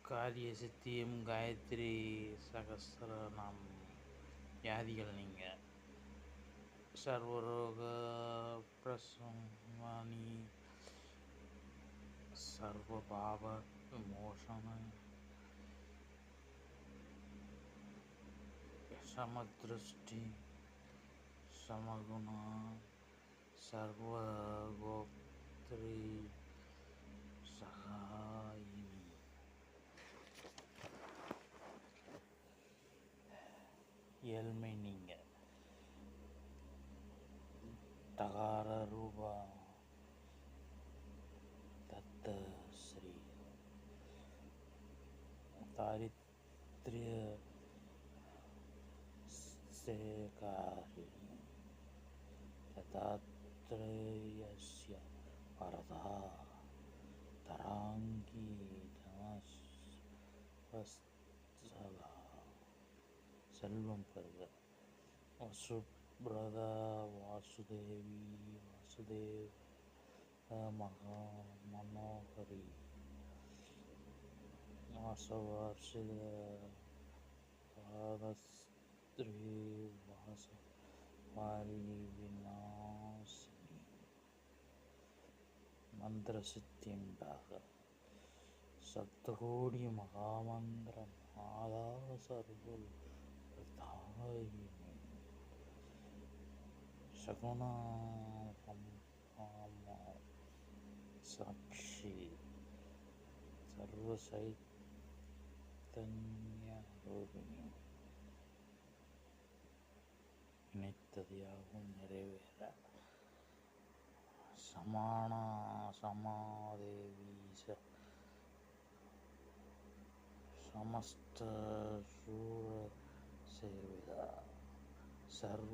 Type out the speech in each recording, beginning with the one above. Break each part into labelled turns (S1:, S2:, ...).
S1: காரியசித்தியும் காயத்ரி சகஸ்ரநாமம் வியாதிகள் நீங்கள் சர்வரோக பிரசமானி சர்வபாவ விமோசன சமதிருஷ்டி சமகுண சர்வகோப்திரி சகாயினி ஏழ்மை நீங்கள் டகார ரூபா தத்த ஸ்ரீ தாரித்ரிய சேகாரிணி தத்தாத்ரேயஸ்ய வரதா தராங்கி தமஸ்வஸ்தலா செல்வம் பெறுக வசுப்ரதா வாசுதேவி வாசுதேவ மகா மனோகரி வாசவார்ஷித வாதஸ்திரீ வாச வாரி விநாசினி மந்திரசித்தியுண்டாக சப்தகோடி மகாமந்திர மாதா சர்வ தாயினி சகுணா சாட்சி சர்வசைத்தன்ய ரூபிணி நினைத்தது யாவும் நிறைவேற சமானா சமாதேவி சமஸ்த சூர சேவிதா சர்வ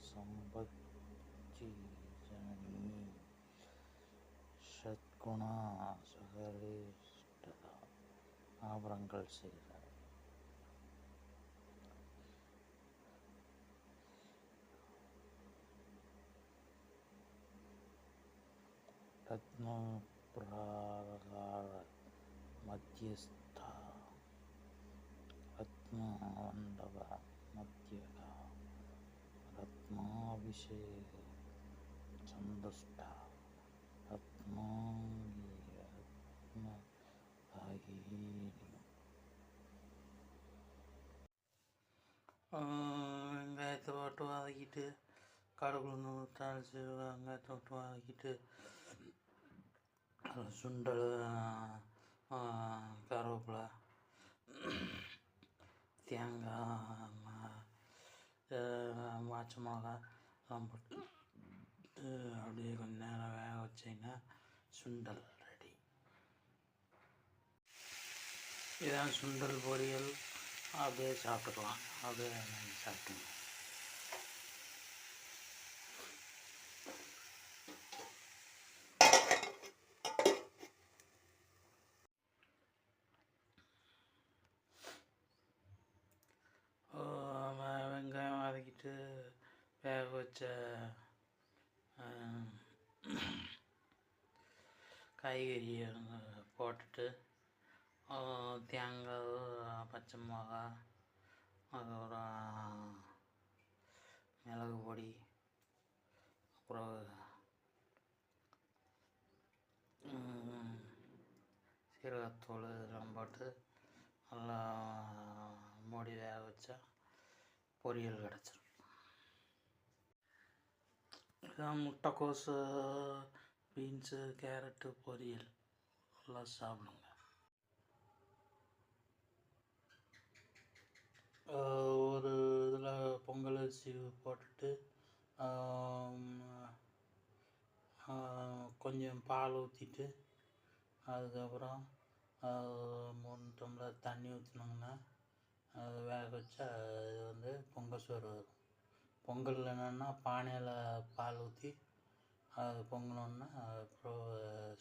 S1: சம்பத்தி ஜனனி ஷட்குணா சகரேஷ்டதா ஆபரங்கள் செய்கிறார் ரத்ன பிராகார மத்தியஸ்தா ரத்னவண்டவ மத்தியகா ரத்னாபிஷேக சந்துஷ்டா ரத்னாங்கி ரத்னதாகினி வெங்காயத்தை போட்டு வதக்கிட்டு கடுகுன்னு தாளிச்சு வெங்காயத்தை போட்டு வதக்கிட்டு சுண்டல் கருவேப்பிலை தேங்காய் பச்சை மிளகா எல்லாம் போட்டு அப்படியே கொஞ்சம் நேரம் வேக வச்சிங்கன்னா சுண்டல் ரெடி. இதான் சுண்டல் பொரியல். அப்படியே சாப்பிட்டுக்கலாம். அப்படியே சாப்பிட்டுங்க. வெங்காயம் வதக்கிட்டு வேக வச்ச காய்கறியை போட்டுட்டு தேங்காய் பச்சை மிளகா அதுக்கப்புறம் மிளகு பொடி அப்புறம் சீரகத்தூள் இதெல்லாம் போட்டு நல்லா மூடி வேக வச்சா பொரியல் கிடச்சிரும். இதான் முட்டைக்கோஸு பீன்ஸு கேரட்டு பொரியல் எல்லாம் சாப்பிடுங்க. ஒரு இதில் பொங்கல் அரிசி போட்டுட்டு கொஞ்சம் பால் ஊற்றிட்டு அதுக்கப்புறம் 3 டம்ளர் தண்ணி ஊற்றினோங்கன்னா அது வேக வச்சா இது பொங்கல் சோறு வரும். பொங்கல் என்னென்னா பானையில் பால் ஊற்றி அது பொங்கினோன்னா அப்புறம்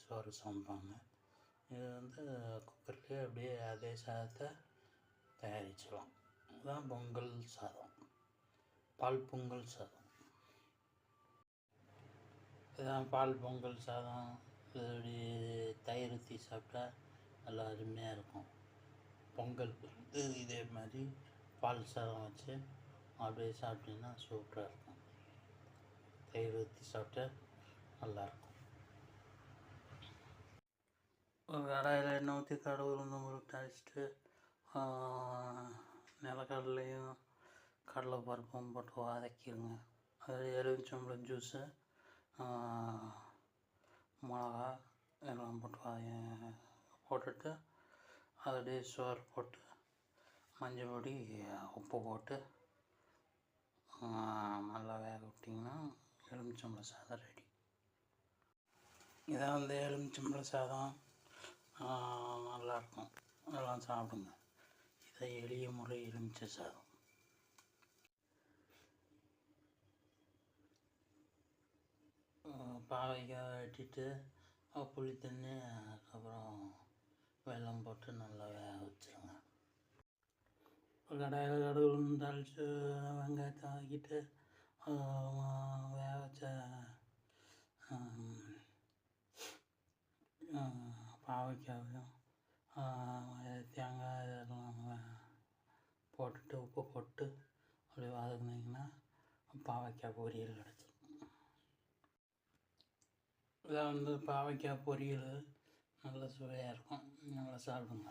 S1: சோறு சமைப்பாங்க. இது குக்கர்லேயே அப்படியே அதே சாதத்தை தயாரிச்சிடலாம். இதுதான் பொங்கல் சாதம், பால் பொங்கல் சாதம். இதுதான் பால் பொங்கல் சாதம். இப்படி தயிர் ஊற்றி சாப்பிட்டா நல்லா அருமையாக இருக்கும். பொங்கலுக்கு வந்து இதே மாதிரி பால் சாதம் வச்சு அப்படியே சாப்பிட்டிங்கன்னா சூப்பராக இருக்கும். தயிர் ஊற்றி சாப்பிட்டா நல்லாயிருக்கும். ஒரு கடாயில் எண்ணெய் ஊற்றி கடுகு உளுந்தம் பருப்பு அரைச்சிட்டு நிலக்கடலையும் கடலை பருப்பும் போட்டு வதக்கிடுங்க. அதில் எலுமிச்சம்பழம் ஜூஸு, மிளகா எல்லாம் போட்டு போட்டுட்டு அதிலே சோறு போட்டு மஞ்சள் பொடி உப்பு போட்டு நல்லா வேக விட்டிங்கன்னா எலுமிச்சம்பழ சாதம் ரெடி. இதான் வந்து எலுமிச்சம்பழ சாதம். நல்லாயிருக்கும், அதெல்லாம் சாப்பிடுங்க. இதை எளிய முறை எலுமிச்சை சாதம். பாவைக்காய் வெட்டிட்டு புளி தண்ணி அதுக்கப்புறம் வெல்லம் போட்டு நல்லா வேக வச்சுருங்க. ஒரு கடாயில் கடுகு உளுந்து தாளித்து வெங்காயத்தை வதக்கிட்டு வேக வச்ச பாவைக்காயும் தேங்காய் இதெல்லாம் போட்டுட்டு உப்பு போட்டு அப்படியே வதக்குனீங்கன்னா பாவைக்காய் பொரியல் கிடச்சிடும். இதை வந்து பாவைக்காய் பொரியல் நல்ல சுவையாக இருக்கும். நல்லா சாப்பிடுங்க.